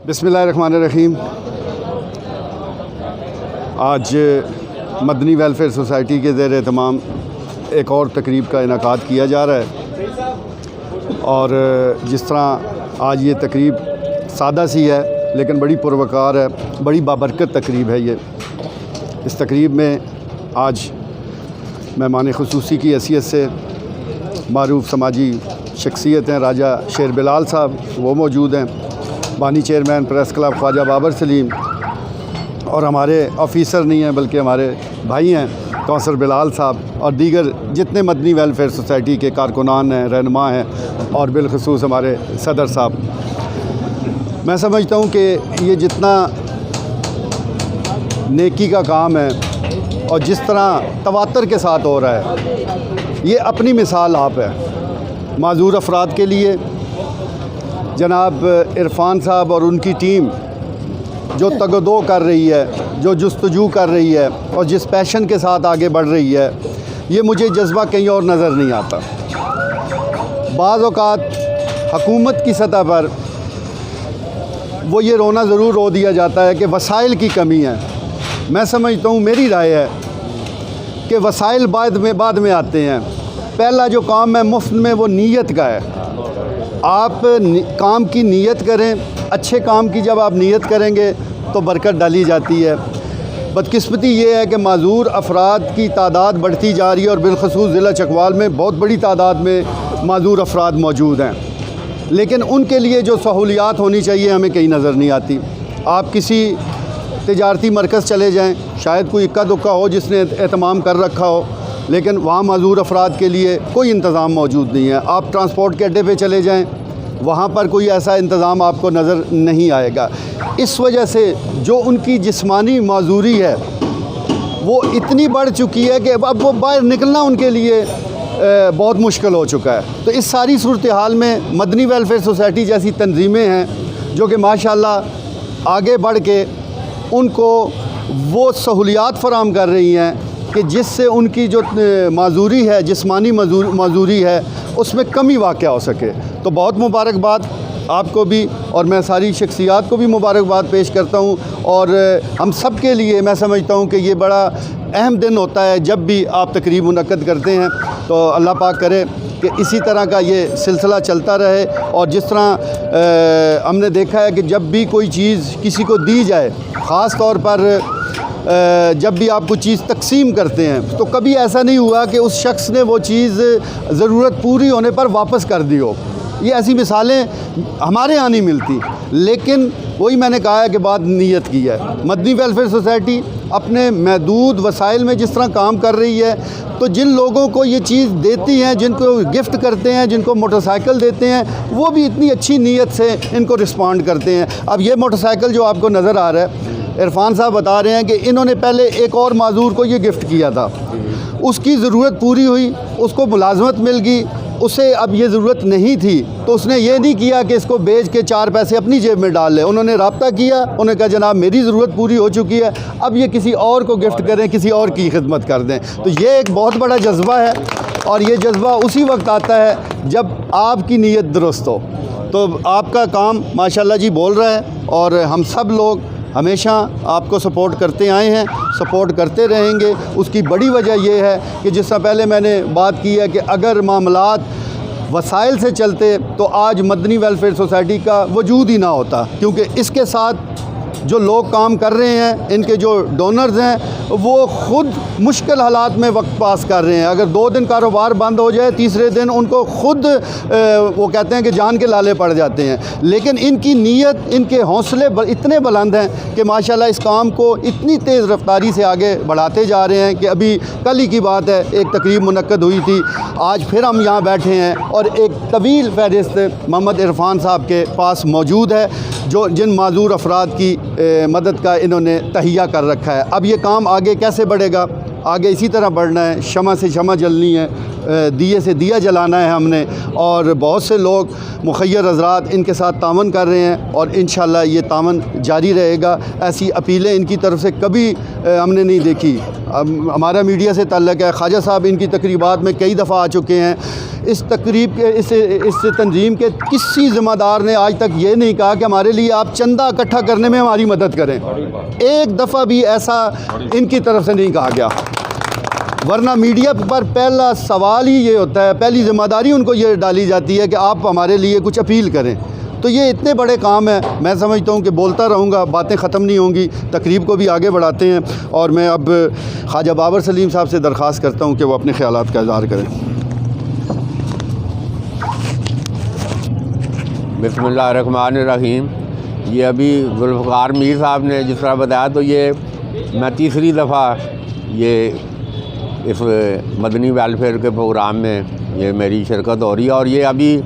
बिस्मिल्लाहिर्रहमानिर्रहीम। आज Madani welfare society के ज़ेर एहतमाम एक और तकरीब का इनेकाद किया जा रहा है और जिस तरह आज ये तकरीब सादा सी है लेकिन बड़ी पुरवकार है, बड़ी बाबरकत तकरीब है ये। इस तकरीब में आज मेहमान ख़ुसूसी की हैसियत से मारूफ़ समाजी शख्सियत हैं राजा शेर बिलाल साहब, वो मौजूद हैं। बानी chairman press club Khawaja Babar Saleem और हमारे ऑफ़िसर नहीं हैं बल्कि हमारे भाई हैं कौसर बिलाल साहब और दीगर जितने मदनी वेलफेयर सोसाइटी के कारकुनान हैं, रहनुमा हैं और बिलखसूस हमारे सदर साहब। मैं समझता हूँ कि ये जितना नेकी का काम है और जिस तरह तवातर के साथ हो रहा है, ये अपनी मिसाल आप है माज़ूर अफराद के लिए। जनाब इरफान साहब और उनकी टीम जो तगदो कर रही है, जो जुस्तजू कर रही है और जिस पैशन के साथ आगे बढ़ रही है, ये मुझे जज्बा कहीं और नज़र नहीं आता। बाज़ औक़ात हुकूमत की सतह पर वो ये रोना ज़रूर रो दिया जाता है कि वसाइल की कमी है। मैं समझता हूँ, मेरी राय है कि वसाइल बाद में आते हैं। पहला जो काम है मुफ्त में, वो नीयत का है। आप काम की नीयत करें। अच्छे काम की जब आप नीयत करेंगे तो बरकत डाली जाती है। बदकिस्मती ये है कि माज़ूर अफराद की तादाद बढ़ती जा रही है और बिलखसूस ज़िला चकवाल में बहुत बड़ी तादाद में माज़ूर अफराद मौजूद हैं, लेकिन उनके लिए जो सहूलियात होनी चाहिए हमें कहीं नज़र नहीं आती। आप किसी तिजारती मरकज़ चले जाएँ, शायद कोई इक्का दुक्का हो जिसने एहतमाम कर रखा हो, लेकिन वहाँ माज़ूर अफराद के लिए कोई इंतज़ाम मौजूद नहीं है। आप ट्रांसपोर्ट के अड्डे पे चले जाएँ, वहाँ पर कोई ऐसा इंतज़ाम आपको नज़र नहीं आएगा। इस वजह से जो उनकी जिस्मानी माज़ूरी है वो इतनी बढ़ चुकी है कि अब वो बाहर निकलना उनके लिए बहुत मुश्किल हो चुका है। तो इस सारी सूरत हाल में मदनी वेलफेयर सोसाइटी जैसी तंजीमें हैं जो कि माशाल्लाह आगे बढ़ के उनको वो सहूलियात फ़राहम कर रही हैं कि जिससे उनकी जो माज़ूरी है, जिस्मानी माज़ूरी है, उसमें कमी वाक़या हो सके। तो बहुत मुबारकबाद आपको भी और मैं सारी शख्सियात को भी मुबारकबाद पेश करता हूँ। और हम सब के लिए मैं समझता हूँ कि ये बड़ा अहम दिन होता है जब भी आप तकरीब मुनक्कद करते हैं। तो अल्लाह पाक करे कि इसी तरह का ये सिलसिला चलता रहे। और जिस तरह हमने देखा है कि जब भी कोई चीज़ किसी को दी जाए, ख़ास तौर पर जब भी आप कुछ चीज़ तकसीम करते हैं, तो कभी ऐसा नहीं हुआ कि उस शख्स ने वो चीज़ ज़रूरत पूरी होने पर वापस कर दी हो। ये ऐसी मिसालें हमारे यहाँ नहीं मिलती, लेकिन वही मैंने कहा है कि बात नीयत की है। मदनी वेलफेयर सोसाइटी अपने महदूद वसाइल में जिस तरह काम कर रही है, तो जिन लोगों को ये चीज़ देती हैं, जिनको गिफ्ट करते हैं, जिनको मोटरसाइकिल देते हैं, वो भी इतनी अच्छी नीयत से इनको रिस्पॉन्ड करते हैं। अब ये मोटरसाइकिल जो आपको नज़र आ रहा है, इरफान साहब बता रहे हैं कि इन्होंने पहले एक और माज़ूर को ये गिफ्ट किया था, उसकी ज़रूरत पूरी हुई, उसको मुलाजमत मिल गई, उसे अब ये ज़रूरत नहीं थी, तो उसने ये नहीं किया कि इसको बेच के 4 पैसे अपनी जेब में डाल लें। उन्होंने रब्ता किया, उन्होंने कहा जनाब मेरी ज़रूरत पूरी हो चुकी है, अब ये किसी और को गिफ्ट करें, किसी और की खिदमत कर दें। तो ये एक बहुत बड़ा जज्बा है और ये जज्बा उसी वक्त आता है जब आपकी नीयत दुरुस्त हो। तो आपका काम माशाल्लाह जी बोल रहा है और हम सब लोग हमेशा आपको सपोर्ट करते आए हैं, सपोर्ट करते रहेंगे। उसकी बड़ी वजह यह है कि जिस तरह पहले मैंने बात की है कि अगर मामलात वसाइल से चलते तो आज मदनी वेलफेयर सोसाइटी का वजूद ही ना होता, क्योंकि इसके साथ जो लोग काम कर रहे हैं, इनके जो डोनर्स हैं, वो ख़ुद मुश्किल हालात में वक्त पास कर रहे हैं। अगर 2 दिन कारोबार बंद हो जाए, तीसरे दिन उनको ख़ुद वो कहते हैं कि जान के लाले पड़ जाते हैं। लेकिन इनकी नीयत, इनके हौसले इतने बुलंद हैं कि माशाल्लाह इस काम को इतनी तेज़ रफ्तारी से आगे बढ़ाते जा रहे हैं कि अभी कल ही की बात है, एक तकरीब मुनक्कद हुई थी, आज फिर हम यहाँ बैठे हैं और एक तवील फ़हरिस्त मोहम्मद इरफान साहब के पास मौजूद है जो जिन माज़ूर अफराद की मदद का इन्होंने तहिया कर रखा है। अब ये काम आगे कैसे बढ़ेगा? आगे इसी तरह बढ़ना है, शमा से शमा जलनी है। दिए से दिया जलाना है हमने, और बहुत से लोग मुखय्यर हज़रात इनके साथ तावन कर रहे हैं और इंशाअल्लाह ये तावन जारी रहेगा। ऐसी अपीलें इनकी तरफ से कभी हमने नहीं देखी। हमारा मीडिया से ताल्लुक़ है, ख्वाजा साहब इनकी तकरीबात में कई दफ़ा आ चुके हैं। इस तकरीब के इस तंजीम के किसी ज़िम्मेदार ने आज तक ये नहीं कहा कि हमारे लिए आप चंदा इकट्ठा करने में हमारी मदद करें। एक दफ़ा भी ऐसा इनकी तरफ से नहीं कहा गया, वरना मीडिया पर पहला सवाल ही ये होता है, पहली ज़िम्मेदारी उनको ये डाली जाती है कि आप हमारे लिए कुछ अपील करें। तो ये इतने बड़े काम है, मैं समझता हूँ कि बोलता रहूँगा, बातें ख़त्म नहीं होंगी। तकरीब को भी आगे बढ़ाते हैं और मैं अब ख्वाजा बाबर सलीम साहब से दरख्वास्त करता हूँ कि वो अपने ख़यालात का इज़हार करें। बिस्मिल्लाहिर्रहमानिर्रहीम। ये अभी जुल्फ़िकार मीर साहब ने जिस तरह बताया, तो ये मैं तीसरी दफ़ा ये इस मदनी वेलफेयर के प्रोग्राम में ये मेरी शिरकत हो रही है। और ये अभी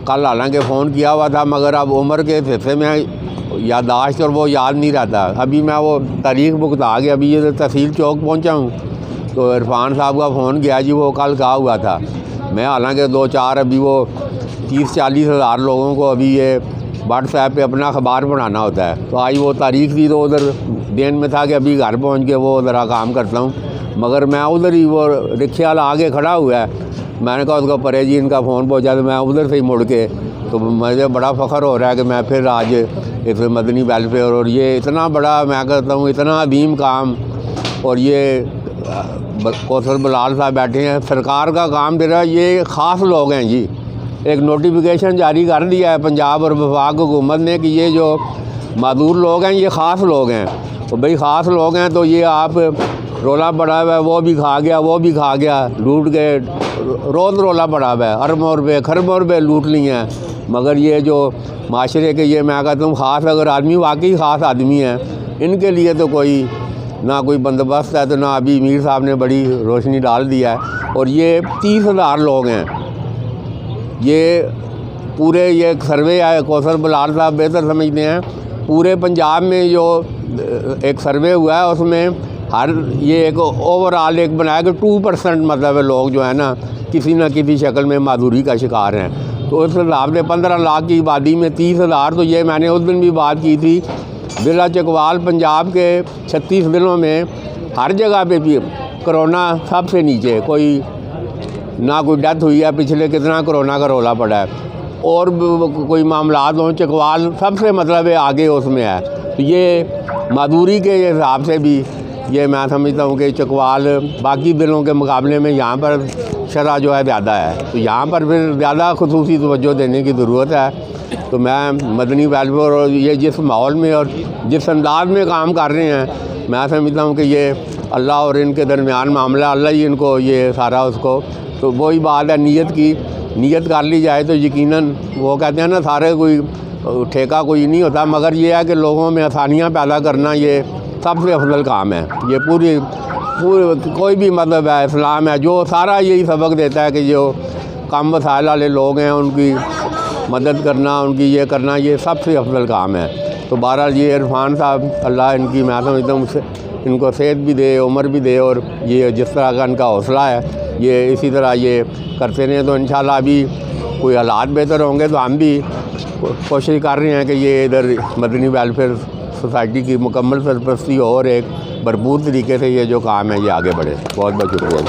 कल हालांकि फ़ोन किया हुआ था, मगर अब उम्र के हिस्से में याददाश्त और वो याद नहीं रहता। अभी मैं वो तारीख भुगता गया। अभी ये तहसील चौक पहुंचा हूँ तो इरफान साहब का फ़ोन गया जी, वो कल कहा हुआ था। मैं हालांकि 2-4 अभी वो 30-40 हज़ार लोगों को अभी ये व्हाट्सएप पे अपना अखबार बनाना होता है, तो आज वो तारीख थी तो उधर देन में था कि अभी घर पहुँच के वो ज़रा काम करता हूँ। मगर मैं उधर ही, वो रिक्शा वाला आगे खड़ा हुआ है, मैंने कहा उसको परे जी इनका फ़ोन पहुँचा, तो मैं उधर से ही मुड़ के, तो मुझे बड़ा फ़ख्र हो रहा है कि मैं फिर आज इस मदनी वेलफेयर और ये इतना बड़ा, मैं कहता हूँ इतना अदीम काम, और ये कौसर बिलाल साहब बैठे हैं, सरकार का काम दे रहा है। ये ख़ास लोग हैं जी, एक नोटिफिकेशन जारी कर दिया है पंजाब और वफाक हुकूमत ने कि ये जो माजूर लोग हैं ये ख़ास लोग हैं। तो भाई ख़ास लोग हैं तो ये आप रोला पड़ा हुआ है, वो भी खा गया, वो भी खा गया, लूट गए, रोज़ रोला पड़ा हुआ है, अरबों रुपये खरबों रुपये लूट लिए हैं। मगर ये जो माशरे के, ये मैं कहता हूँ ख़ास अगर आदमी वाकई ख़ास आदमी है, इनके लिए तो कोई ना कोई बंदोबस्त है, तो ना अभी मीर साहब ने बड़ी रोशनी डाल दिया है। और ये 30,000 लोग हैं, ये पूरे, ये एक सर्वे है, कौसर बिलाल साहब बेहतर समझते हैं, पूरे पंजाब में जो एक सर्वे हुआ है उसमें हर ये एक ओवरऑल एक बनाया कि 2% मतलब लोग जो है ना किसी न किसी शक्ल में माजूरी का शिकार हैं। तो उस हिसाब से 15 लाख की आबादी में 30,000, तो ये मैंने उस दिन भी बात की थी। ज़िला चकवाल पंजाब के 36 ज़िलों में हर जगह पे भी कोरोना सबसे नीचे, कोई ना कोई डेथ हुई है, पिछले कितना कोरोना का रोला पड़ा है, और कोई मामलात हों चकवाल सबसे मतलब है आगे उसमें है। तो ये माजूरी के हिसाब से भी ये मैं समझता हूँ कि चकवाल बाकी ज़िलों के मुकाबले में यहाँ पर शरह जो है ज़्यादा है, तो यहाँ पर फिर ज़्यादा खुसूसी तवज्जो देने की ज़रूरत है। तो मैं मदनी वेलफेयर और ये जिस माहौल में और जिस अंदाज में काम कर रहे हैं, मैं समझता हूँ कि ये अल्लाह और इनके दरमियान मामला, अल्लाह ही इनको ये सारा उसको, तो वही बात है नीयत की, नीयत कर ली जाए तो यकीनन वो कहते हैं ना सारे कोई ठेका कोई नहीं होता, मगर ये है कि लोगों में आसानियाँ पैदा करना ये सबसे अफजल काम है। ये पूरी कोई भी मतलब है, इस्लाम है, जो सारा यही सबक देता है कि जो कम वसाइल वाले लोग हैं उनकी मदद करना, उनकी ये करना, ये सबसे अफजल काम है। तो बहरहाल ये इरफान साहब, अल्लाह इनकी मैं समझता हूँ इनको सेहत भी दे, उम्र भी दे, और ये जिस तरह का इनका हौसला है ये इसी तरह ये करते रहें, तो इंशाल्लाह अभी कोई हालात बेहतर होंगे तो हम भी कोशिश कर रहे हैं कि ये इधर मदनी वेलफेयर सोसाइटी की मुकम्मल सरपरस्ती हो और एक भरपूर तरीके से ये जो काम है ये आगे बढ़े। बहुत बहुत शुक्रिया।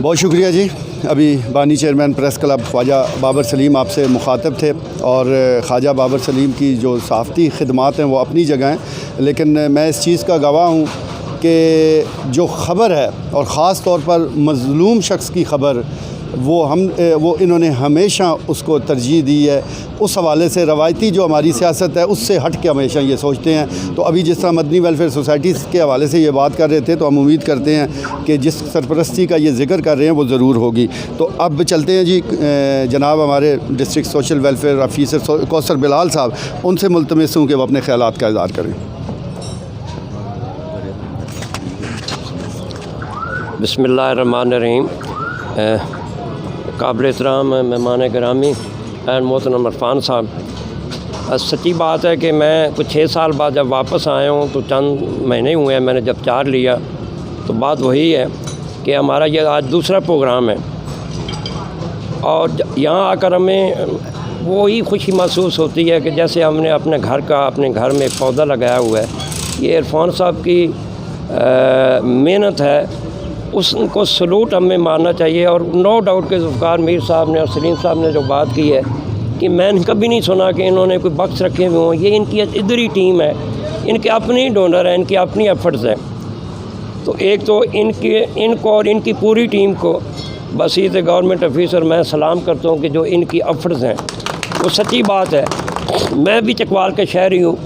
बहुत शुक्रिया जी। अभी बानी chairman press club Khawaja Babar Saleem आपसे मुखातब थे, और ख्वाजा बाबर सलीम की जो सहाफ़ती खिदमात हैं वो अपनी जगह हैं, लेकिन मैं इस चीज़ का गवाह हूँ कि जो ख़बर है और ख़ास तौर पर मज़लूम शख्स की ख़बर, वो इन्होंने हमेशा उसको तरजीह दी है। उस हवाले से रवायती जो हमारी सियासत है उससे हट के हमेशा ये सोचते हैं। तो अभी जिस तरह मदनी वेलफेयर सोसाइटीज़ के हवाले से ये बात कर रहे थे, तो हम उम्मीद करते हैं कि जिस सरपरस्ती का ये ज़िक्र कर रहे हैं वो ज़रूर होगी। तो अब चलते हैं जी, जनाब हमारे district social welfare officer Kausar Bilal साहब, उनसे मुल्तमिस हूँ कि वो अपने ख़यालात का इज़हार करें। बिस्मिल्लाहिर्रहमानिर्रहीम। काबिल एहतराम मेहमान गिरामी एंड मोहतरम इरफान साहब, सच्ची बात है कि मैं कुछ 6 साल बाद जब वापस आया हूँ तो चंद महीने हुए हैं मैंने जब चार्ज लिया, तो बात वही है कि हमारा ये आज दूसरा प्रोग्राम है और यहाँ आकर हमें वही खुशी महसूस होती है कि जैसे हमने अपने घर में एक पौधा लगाया हुआ है। ये इरफान साहब की मेहनत है, उसको सलूट हमें मारना चाहिए। और नो डाउट कि ज़ुल्फ़िकार मीर साहब ने और सलीम साहब ने जो बात की है कि मैंने कभी नहीं सुना कि इन्होंने कोई बक्स रखे हुए हों। ये इनकी इधरी टीम है, इनके अपने ही डोनर हैं, इनकी अपनी एफर्ट्स हैं। तो एक तो इनको और इनकी पूरी टीम को बसीत गवर्नमेंट ऑफिसर मैं सलाम करता हूँ कि जो इनकी एफर्ट्स हैं वो सच्ची बात है। मैं भी चकवाल का शहरी हूँ,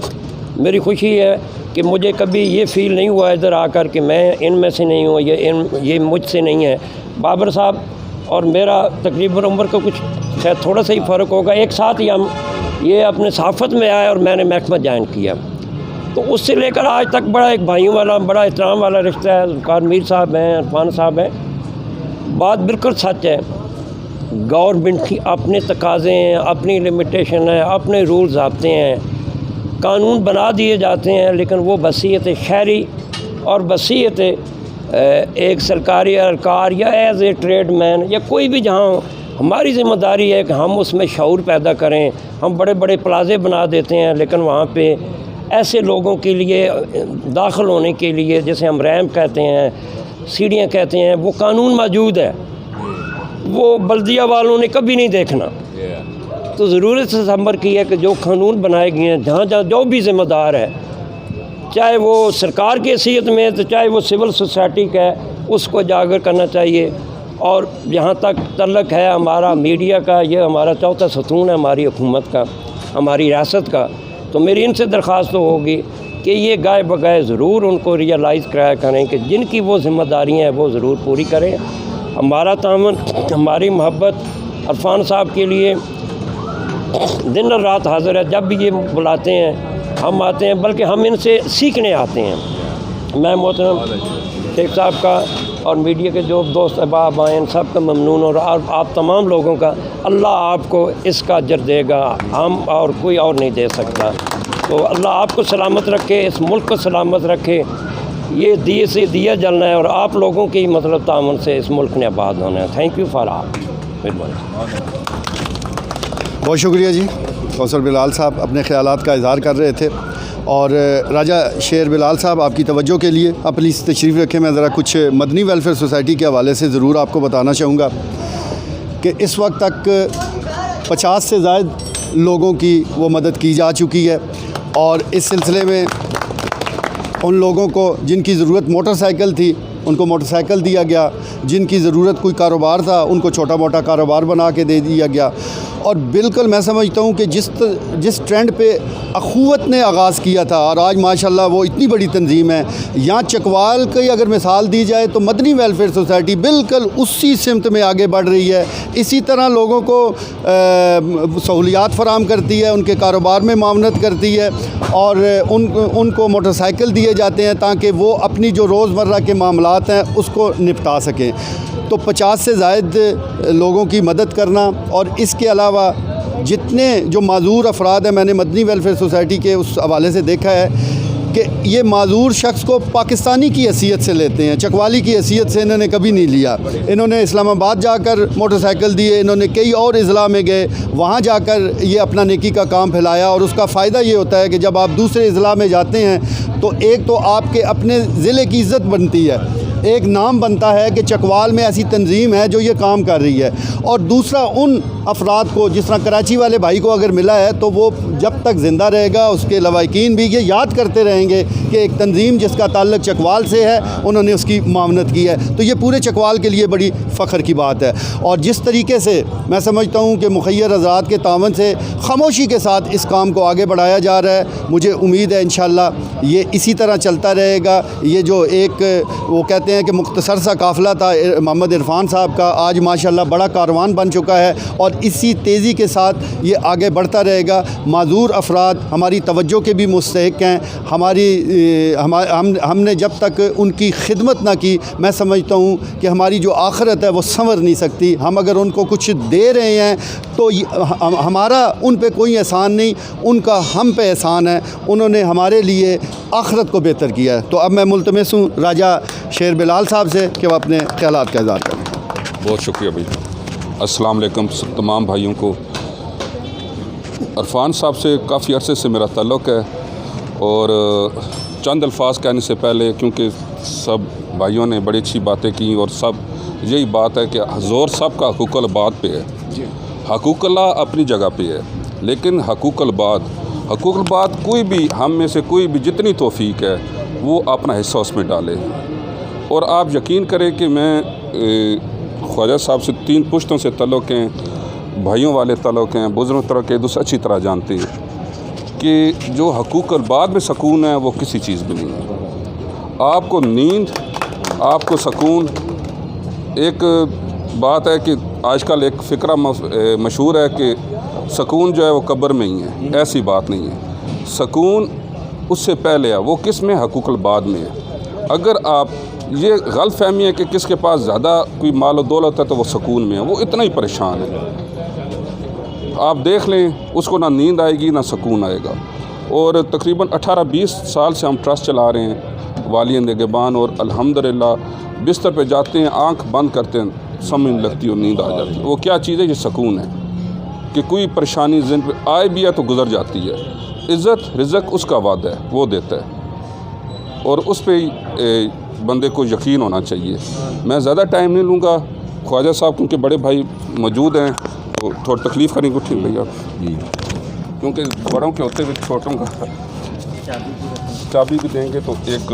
मेरी खुशी है कि मुझे कभी ये फ़ील नहीं हुआ इधर आकर कि मैं इनमें से नहीं हूँ, ये मुझसे नहीं है। बाबर साहब और मेरा तकरीबन उम्र का कुछ शायद थोड़ा सा ही फ़र्क होगा। एक साथ ही हम ये अपने सहाफ़त में आए और मैंने महकमा ज्वाइन किया, तो उससे लेकर आज तक बड़ा एक भाइयों वाला बड़ा एहतराम वाला रिश्ता है। ज़ुल्फ़िकार मीर साहब हैं, इरफान साहब हैं। बात बिल्कुल सच है, गवर्नमेंट की अपने तकाज़े हैं, अपनी लिमिटेशन है, अपने रूल्स ज़ाब्ते हैं, कानून बना दिए जाते हैं, लेकिन वो बसीयत शहरी और बसीयत एक सरकारी अहलकार या एज ए ट्रेडमैन या कोई भी जहाँ हो, हमारी ज़िम्मेदारी है कि हम उसमें शऊर पैदा करें। हम बड़े बड़े प्लाजे बना देते हैं, लेकिन वहाँ पे ऐसे लोगों के लिए दाखिल होने के लिए, जैसे हम रैंप कहते हैं, सीढ़ियाँ कहते हैं, वो कानून मौजूद है, वो बल्दिया वालों ने कभी नहीं देखना। तो ज़रूरत से समर की है कि जो कानून बनाए गए हैं, जहाँ जहाँ जो भी ज़िम्मेदार है, चाहे वो सरकार की हैसियत में तो चाहे वो सिविल सोसाइटी का है, उसको उजागर करना चाहिए। और यहाँ तक तल्लक है हमारा मीडिया का, ये हमारा चौथा सतून है हमारी हुकूमत का, हमारी रियासत का। तो मेरी इनसे दरख्वास्त तो होगी कि ये गाय बगाए ज़रूर उनको रियलाइज़ कराया करें कि जिनकी वो ज़िम्मेदारियाँ हैं वो ज़रूर पूरी करें। हमारा तामन, हमारी मोहब्बत इरफान साहब के लिए दिन और रात हाज़िर है। जब भी ये बुलाते हैं हम आते हैं, बल्कि हम इनसे सीखने आते हैं। मैं मोहतरम शेख साहब का और मीडिया के जो दोस्त अहबाब आए, सब का ममनून और आप तमाम लोगों का अल्लाह आपको इसका अजर देगा, हम और कोई और नहीं दे सकता। तो अल्लाह आपको सलामत रखे, इस मुल्क को सलामत रखे। ये दिए से दिया जलना है और आप लोगों की मतलब तामन से इस मुल्क ने आबाद होना है। थैंक यू फॉर आप। बहुत शुक्रिया जी। कौसर बिलाल साहब अपने ख़यालात का इज़हार कर रहे थे। और राजा शेर बिलाल साहब, आपकी तवज्जो के लिए आप प्लीज़ तशरीफ़ रखें। मैं ज़रा कुछ मदनी वेलफेयर सोसाइटी के हवाले से ज़रूर आपको बताना चाहूँगा कि इस वक्त तक 50 से ज़ायद लोगों की वो मदद की जा चुकी है। और इस सिलसिले में उन लोगों को जिनकी ज़रूरत मोटरसाइकिल थी उनको मोटरसाइकिल दिया गया, जिनकी ज़रूरत कोई कारोबार था उनको छोटा मोटा कारोबार बना के दे दिया गया। और बिल्कुल मैं समझता हूँ कि जिस ट्रेंड पे अखुवत ने आगाज़ किया था और आज माशाल्लाह वो इतनी बड़ी तंजीम है। यहाँ चकवाल की अगर मिसाल दी जाए तो मदनी वेलफेयर सोसाइटी बिल्कुल उसी सिमत में आगे बढ़ रही है। इसी तरह लोगों को सहूलियात फराम करती है, उनके कारोबार में मावनत करती है और उनको मोटरसाइकिल दिए जाते हैं ताकि वो अपनी जो रोज़मर्रा के मामलात हैं उसको निपटा सकें। तो 50 से ज़ायद लोगों की मदद करना और इसके अलावा जितने जो माजूर अफराद हैं, मैंने मदनी वेलफेयर सोसाइटी के उस हवाले से देखा है कि ये माजूर शख्स को पाकिस्तानी की हैसियत से लेते हैं, चकवाली की हैसियत से इन्होंने कभी नहीं लिया। इन्होंने इस्लामाबाद जाकर मोटरसाइकिल दिए, इन्होंने कई और अज़ला में गए, वहाँ जाकर ये अपना नेकी का काम फैलाया। और उसका फ़ायदा ये होता है कि जब आप दूसरे अज़ला में जाते हैं तो एक तो आपके अपने ज़िले की इज़्ज़त बनती है, एक नाम बनता है कि चकवाल में ऐसी तंजीम है जो ये काम कर रही है। और दूसरा उन अफराद को, जिस तरह कराची वाले भाई को अगर मिला है तो वो जब तक ज़िंदा रहेगा उसके लवाकिन भी ये याद करते रहेंगे कि एक तंजीम जिसका ताल्लुक़ चकवाल से है उन्होंने उसकी मावनत की है। तो ये पूरे चकवाल के लिए बड़ी फ़ख्र की बात है। और जिस तरीके से मैं समझता हूँ कि मुखय्यर हज़रात के तावन से खामोशी के साथ इस काम को आगे बढ़ाया जा रहा है, मुझे उम्मीद है इंशाअल्लाह ये इसी तरह चलता रहेगा। ये जो एक वो कहते हैं कि मुख्तसर सा काफ़िला था मोहम्मद इरफान साहब का, आज माशाल्लाह बड़ा कारवान बन चुका है और इसी तेज़ी के साथ ये आगे बढ़ता रहेगा। माजूर अफराद हमारी तवज्जो के भी मुस्तहिक़ हैं। हमने जब तक उनकी खिदमत ना की, मैं समझता हूँ कि हमारी जो आखिरत है वो संवर नहीं सकती। हम अगर उनको कुछ दे रहे हैं तो हमारा उन पे कोई एहसान नहीं, उनका हम पे एहसान है। उन्होंने हमारे लिए आखिरत को बेहतर किया है। तो अब मैं मुल्तमस हूँ राजा शेर बिलाल साहब से कि वह अपने ख्यालात का इज़हार करें। बहुत शुक्रिया भाई। अस्सलाम वालेकुम तमाम भाइयों को। इरफान साहब से काफ़ी अरसे से मेरा ताल्लुक़ है और चंद अल्फाज कहने से पहले, क्योंकि सब भाइयों ने बड़ी अच्छी बातें की और सब यही बात है कि ज़ोर सब का हकूक़ुल बात पे है। हकूक़ुल्लाह अपनी जगह पे है, लेकिन हकूक़ुल बात कोई भी हम में से कोई भी जितनी तौफ़ीक है वो अपना हिस्सा उसमें डाले। और आप यकीन करें कि मैं ख्वाजा साहब से 3 पुश्तों से ताल्लुक़ हैं, भाइयों वाले ताल्लुक़ हैं, बुज़ुर्ग तरह के दूसरे अच्छी तरह जानते हैं कि जो हकूक़ुल बात में सुकून है वो किसी चीज़ में नहीं है। आपको नींद, आपको सुकून, एक बात है कि आजकल एक फ़िक्रा मशहूर है कि सुकून जो है वो कब्र में ही है। ऐसी बात नहीं है, सुकून उससे पहले है। वो किस में? हकूक़ुल बाद में है। अगर आप ये गलत फहमी है कि किसके पास ज़्यादा कोई माल और दौलत है तो वो सुकून में है, वो इतना ही परेशान है। आप देख लें, उसको ना नींद आएगी ना सुकून आएगा। और तकरीबन 18-20 साल से हम ट्रस्ट चला रहे हैं वालिया निगहबान, और अल्हम्दुलिल्लाह बिस्तर पे जाते हैं, आंख बंद करते हैं, समझ नहीं लगती और नींद आ जाती है। वो क्या चीज़ है? ये सुकून है कि कोई परेशानी ज़िंदगी पे आए भी है तो गुज़र जाती है। इज़्ज़त रिज़्क़ उसका वादा है, वो देता है, और उस पर बंदे को यकीन होना चाहिए। मैं ज़्यादा टाइम नहीं लूँगा, ख्वाजा साहब क्योंकि बड़े भाई मौजूद हैं तो थोड़ी तकलीफ़ करेंगे। ठीक भैया जी, क्योंकि बड़ों के होते हुए छोटों का चाबी भी देंगे तो एक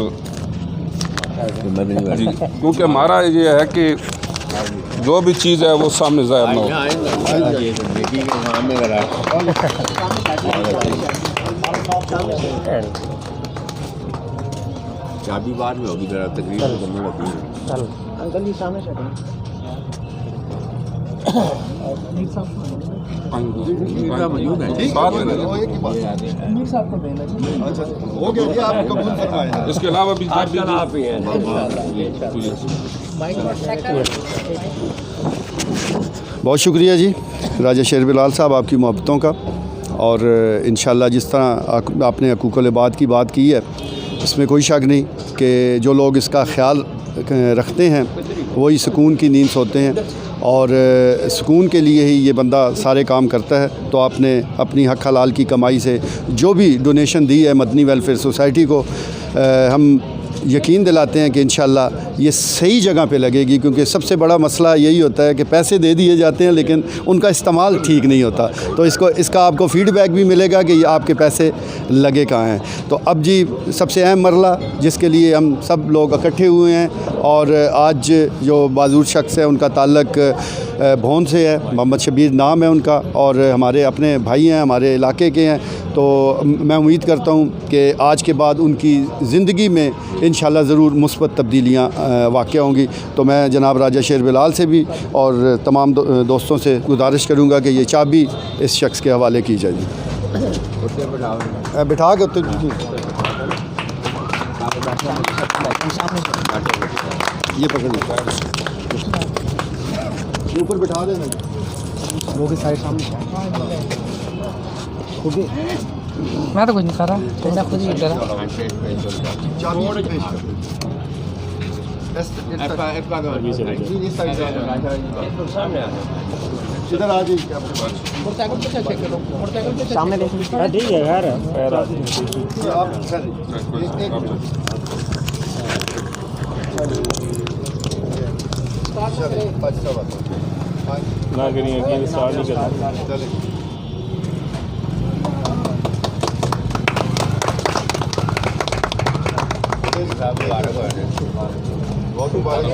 जी, क्योंकि हमारा ये है कि जो भी चीज़ है वो सामने ज़ाहिर ना हो। चाबी बाद में होगी, जरा तकलीफ करने लगी। अंकल जी सामने चलें। मीर साहब को देना हो गया जी, आप कबूल फरमाएं। इसके अलावा भी आप ही हैं। बहुत शुक्रिया जी राजा शेर बिलाल साहब आपकी मोहब्बतों का। और इंशाअल्लाह जिस तरह आपने हकूक़ुल बात की बात की है, इसमें कोई शक नहीं कि जो लोग इसका ख्याल रखते हैं वही सुकून की नींद सोते हैं, और सुकून के लिए ही ये बंदा सारे काम करता है। तो आपने अपनी हक हलाल की कमाई से जो भी डोनेशन दी है मदनी वेलफेयर सोसाइटी को, हम यकीन दिलाते हैं कि इंशाअल्लाह ये सही जगह पे लगेगी, क्योंकि सबसे बड़ा मसला यही होता है कि पैसे दे दिए जाते हैं लेकिन उनका इस्तेमाल ठीक नहीं होता। तो इसका आपको फ़ीडबैक भी मिलेगा कि ये आपके पैसे लगे कहाँ हैं। तो अब जी सबसे अहम मरला जिसके लिए हम सब लोग इकट्ठे हुए हैं, और आज जो बाज़ूर शख्स है उनका ताल्लुक़ भौन से है, मोहम्मद शबीर नाम है उनका, और हमारे अपने भाई हैं, हमारे इलाके के हैं। तो मैं उम्मीद करता हूँ कि आज के बाद उनकी ज़िंदगी में इंशाअल्लाह ज़रूर मुस्बत तब्दीलियाँ वाक़या होंगी। तो मैं जनाब राजा शेर बिलाल से भी और तमाम दोस्तों से गुजारिश करूँगा कि ये चाबी इस शख्स के हवाले की जाए। बिठा के ये पकड़ ऊपर बिठा देना, वो भी साइड सामने। मैं तो कुछ नहीं कर रहा, तो मैं खुद ही डरा। इधर आ जाइए, सामने देखिए। ठीक है यार, आप ना करिए कि स्टार्ट नहीं करना। बहुत मुबारक।